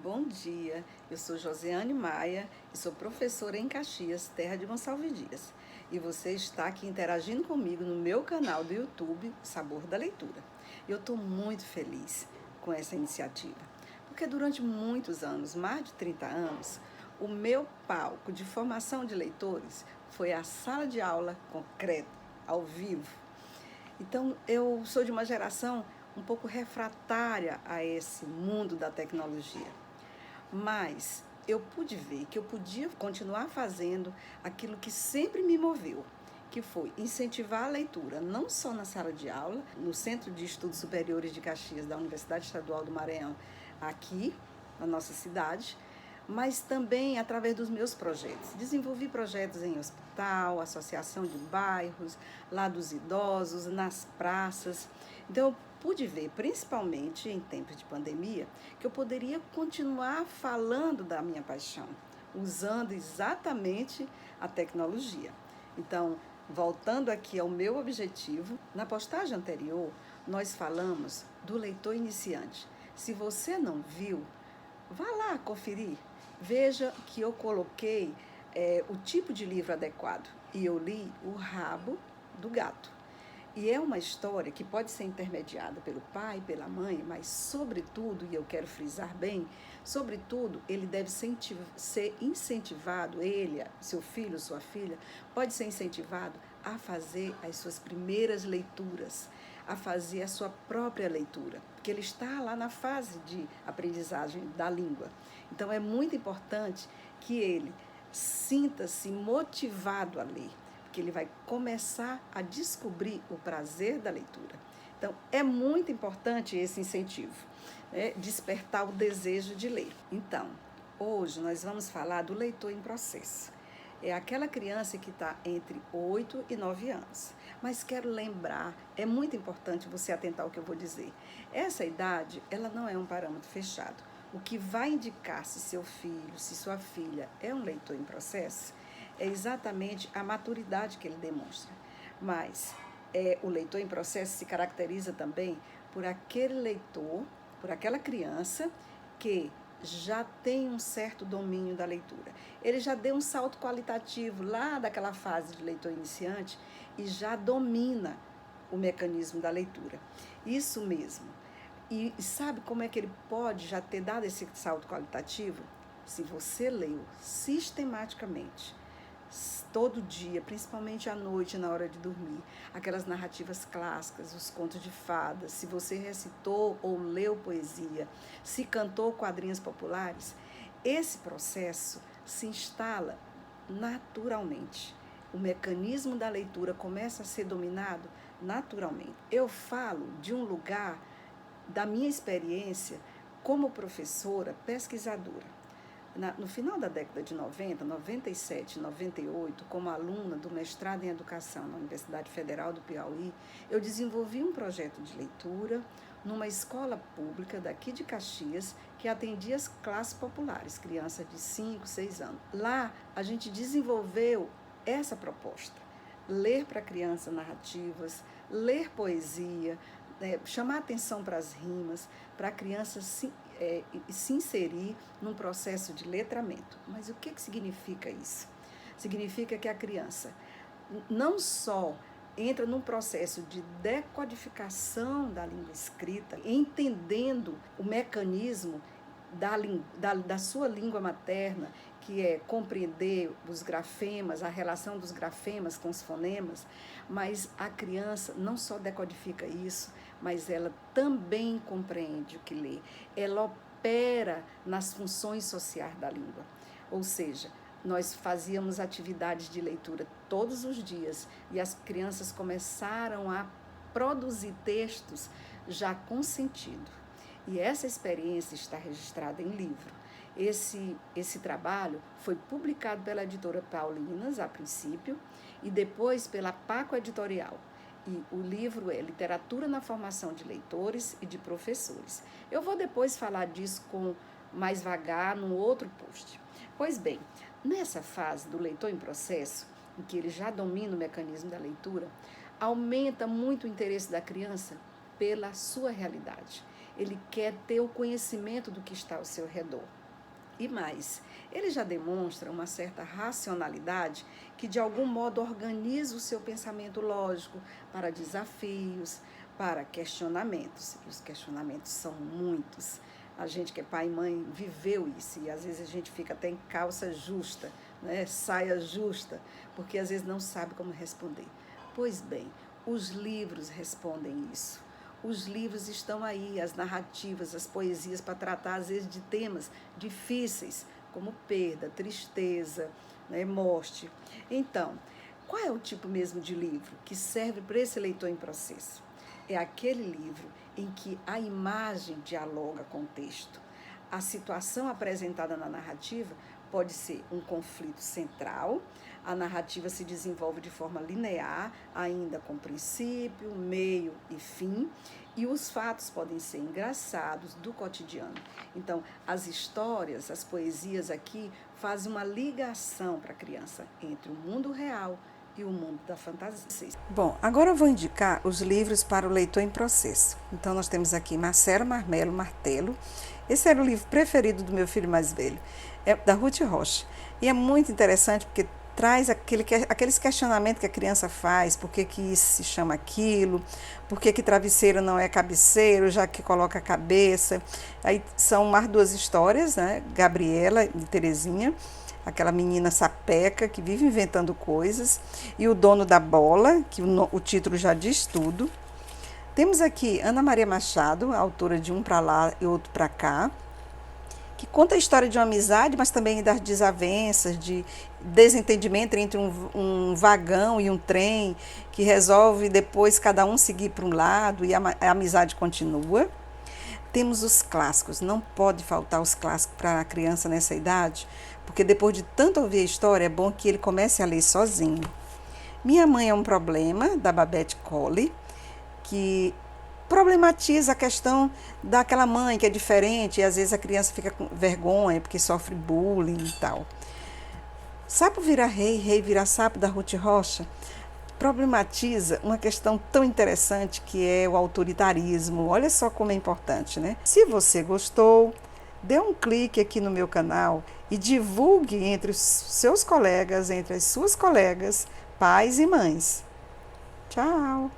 bom dia. Eu sou Josiane Maia e sou professora em Caxias, terra de Gonçalves Dias. E você está aqui interagindo comigo no meu canal do YouTube, Sabor da Leitura. Eu estou muito feliz com essa iniciativa, porque durante muitos anos, mais de 30 anos, o meu palco de formação de leitores foi a sala de aula concreta, ao vivo. Então, eu sou de uma geração um pouco refratária a esse mundo da tecnologia. Mas eu pude ver que eu podia continuar fazendo aquilo que sempre me moveu, que foi incentivar a leitura, não só na sala de aula, no Centro de Estudos Superiores de Caxias, da Universidade Estadual do Maranhão, aqui na nossa cidade, mas também através dos meus projetos. Desenvolvi projetos em hospital, associação de bairros, lá dos idosos, nas praças. Então, eu pude ver, principalmente em tempos de pandemia, que eu poderia continuar falando da minha paixão, usando exatamente a tecnologia. Então, voltando aqui ao meu objetivo, na postagem anterior, nós falamos do leitor iniciante. Se você não viu, vá lá conferir. Veja que eu coloquei o tipo de livro adequado e eu li O Rabo do Gato. E é uma história que pode ser intermediada pelo pai, pela mãe, mas sobretudo, e eu quero frisar bem, sobretudo ele deve ser incentivado, ele, seu filho, sua filha, pode ser incentivado a fazer as suas primeiras leituras, a fazer a sua própria leitura, porque ele está lá na fase de aprendizagem da língua. Então é muito importante que ele sinta-se motivado a ler, porque ele vai começar a descobrir o prazer da leitura. Então, é muito importante esse incentivo, né? Despertar o desejo de ler. Então, hoje nós vamos falar do leitor em processo. É aquela criança que está entre 8 e 9 anos. Mas quero lembrar, é muito importante você atentar ao que eu vou dizer. Essa idade, ela não é um parâmetro fechado. O que vai indicar se seu filho, se sua filha é um leitor em processo, é exatamente a maturidade que ele demonstra. Mas o leitor em processo se caracteriza também por aquele leitor, por aquela criança que já tem um certo domínio da leitura. Ele já deu um salto qualitativo lá daquela fase de leitor iniciante e já domina o mecanismo da leitura. Isso mesmo. E sabe como é que ele pode já ter dado esse salto qualitativo? Se você leu sistematicamente, todo dia, principalmente à noite, na hora de dormir, aquelas narrativas clássicas, os contos de fadas, se você recitou ou leu poesia, se cantou quadrinhos populares, esse processo se instala naturalmente. O mecanismo da leitura começa a ser dominado naturalmente. Eu falo de um lugar da minha experiência como professora, pesquisadora. No final da década de 90, 97, 98, como aluna do mestrado em educação na Universidade Federal do Piauí, eu desenvolvi um projeto de leitura numa escola pública daqui de Caxias que atendia as classes populares, crianças de 5, 6 anos. Lá a gente desenvolveu essa proposta, ler para criança narrativas, ler poesia, chamar atenção para as rimas, para a criança se inserir num processo de letramento. Mas o que significa isso? Significa que a criança não só entra num processo de decodificação da língua escrita, entendendo o mecanismo da sua língua materna, que é compreender os grafemas, a relação dos grafemas com os fonemas, mas a criança não só decodifica isso, mas ela também compreende o que lê. Ela opera nas funções sociais da língua. Ou seja, nós fazíamos atividades de leitura todos os dias e as crianças começaram a produzir textos já com sentido. E essa experiência está registrada em livro. Esse trabalho foi publicado pela editora Paulinas, a princípio, e depois pela Paco Editorial. E o livro é Literatura na Formação de Leitores e de Professores. Eu vou depois falar disso com mais vagar num outro post. Pois bem, nessa fase do leitor em processo, em que ele já domina o mecanismo da leitura, aumenta muito o interesse da criança pela sua realidade. ele quer ter o conhecimento do que está ao seu redor. E mais, ele já demonstra uma certa racionalidade que de algum modo organiza o seu pensamento lógico para desafios, para questionamentos. E os questionamentos são muitos. A gente que é pai e mãe viveu isso e às vezes a gente fica até em calça justa, né? Saia justa, porque às vezes não sabe como responder. Pois bem, os livros respondem isso. Os livros estão aí, as narrativas, as poesias, para tratar, às vezes, de temas difíceis, como perda, tristeza, né, morte. Então, qual é o tipo mesmo de livro que serve para esse leitor em processo? É aquele livro em que a imagem dialoga com o texto. A situação apresentada na narrativa pode ser um conflito central, a narrativa se desenvolve de forma linear, ainda com princípio, meio e fim, e os fatos podem ser engraçados do cotidiano. Então, as histórias, as poesias aqui fazem uma ligação para a criança entre o mundo real e o mundo da fantasia. Bom, agora eu vou indicar os livros para o leitor em processo. Então, nós temos aqui Marcelo Marmelo Martelo. Esse era o livro preferido do meu filho mais velho, é da Ruth Rocha. E é muito interessante porque traz aqueles questionamentos que a criança faz, por que isso se chama aquilo, por que travesseiro não é cabeceiro, já que coloca a cabeça. Aí são mais duas histórias, né? Gabriela e Terezinha, aquela menina sapeca que vive inventando coisas, e o dono da bola, que o título já diz tudo. Temos aqui Ana Maria Machado, autora de Um Pra Lá e Outro Pra Cá, que conta a história de uma amizade, mas também das desavenças, de desentendimento entre um vagão e um trem, que resolve depois cada um seguir para um lado e a amizade continua. Temos os clássicos, não pode faltar os clássicos para a criança nessa idade, porque depois de tanto ouvir a história, é bom que ele comece a ler sozinho. Minha Mãe é um Problema, da Babette Colley, que problematiza a questão daquela mãe que é diferente e às vezes a criança fica com vergonha porque sofre bullying e tal. Sapo Vira Rei, Rei Vira Sapo, da Ruth Rocha, problematiza uma questão tão interessante que é o autoritarismo. Olha só como é importante, né? Se você gostou, dê um clique aqui no meu canal e divulgue entre os seus colegas, entre as suas colegas, pais e mães. Tchau!